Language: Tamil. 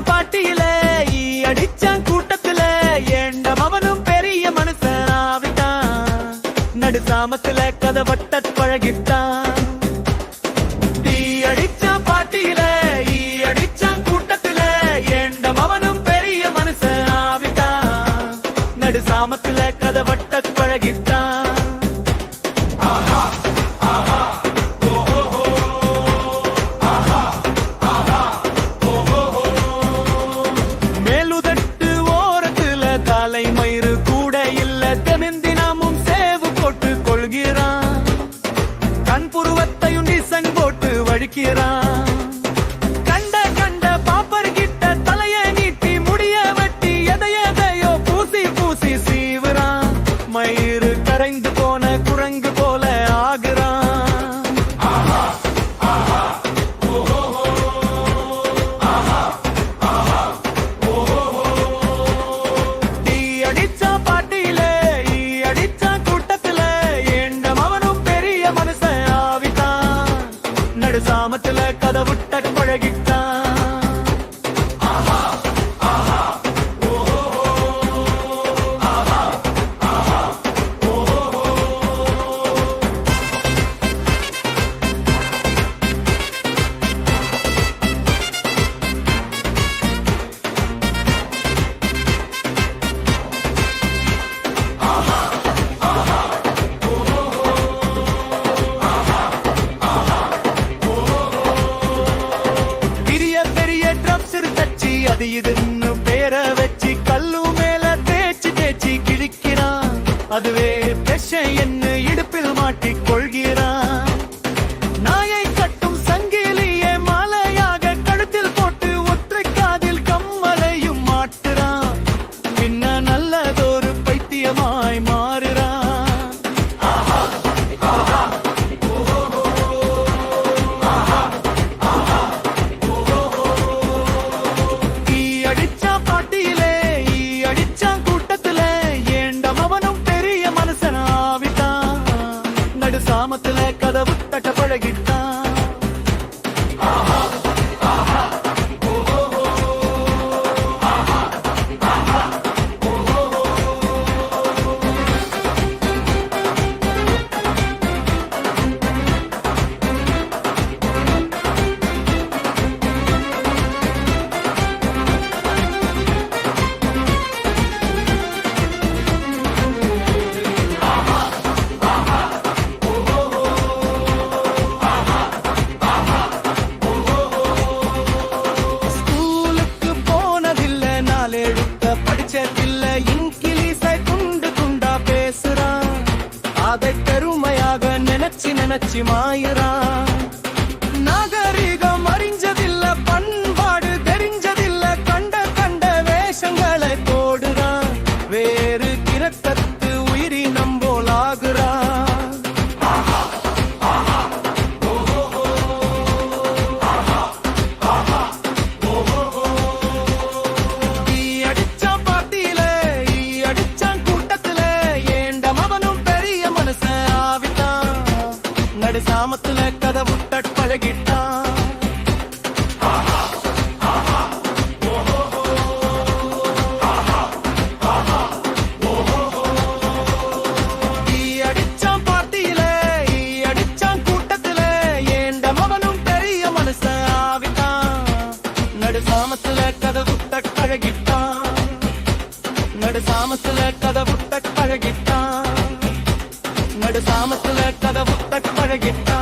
பாட்டியில ஈ அடிச்சான் கூட்டத்துல ஏண்டம் அவனும் பெரிய மனுஷன் ஆவிட்டான். நடு சாமத்துல கதை வட்ட பழகிட்டான். தீ அடிச்சான் பாட்டியில ஈ அடிச்சான் கூட்டத்துல ஏண்டம் அவனும் பெரிய மனுஷன் ஆவிட்டான். நடு சாமத்துல கதை வட்ட பழகிட்டான். மயிறு கூட இல்ல தெமிந்தினாமும் சேவு போட்டு கொள்கிறான். கண் புருவத்தையும் டிசைன் போட்டு வழிக்கிறான். கண்ட கண்ட பாப்பர் கிட்ட தலைய நீட்டி முடிய வெட்டி எதையோ பூசி பூசி சீவுறான். மயிறு கரைந்து போன குரங்கு போல ஆகுறான். சாமத்துல கதை விட்ட பழகிட்டான். அது இதுன்னு பேர வச்சு கல்லு மேல தேய்ச்சி தேய்ச்சி கிழிக்கிறான். அதுவே பெஷ என்ன இடுப்பில் மாட்டிக் கொள்கிறான். நாயை கட்டும் சங்கிலியே மாலையாக கழுத்தில் போட்டு ஒற்றை காதில் கம்மலையும் மாட்டுறான். பின்ன நல்லதொரு பைத்தியமாய் மாறுறான். சாமத்துல கதவு தட்ட பழகிட்டான். படிச்சதில்ல இங்கிலீஷை துண்டு துண்டா பேசுறான். அதை பெருமையாக நினைச்சு நினைச்சு மாயுறான். நாகரிகம் அறிஞ்சதில்ல பண்பாடு தெரிஞ்சதில்ல கண்ட கண்ட வேஷங்களை போடுறான். வேறு கிரத்தத்து உயிரினம் போலாகுறான். சாமத்துல கதை விட்ட பழகிட்டான். ஈ அடிச்சான் பாட்டியில ஈ அடிச்சான் கூட்டத்துல ஏண்டம் அவனும் பெரிய மனுஷன் ஆவிட்டான். நடு சாமத்துல கதை விட்ட பழகிட்டான். நடு சாமத்துல கதை விட்ட பழகிட்டான். நடு சாமத்துல கதை விட்ட பழகிட்டான்.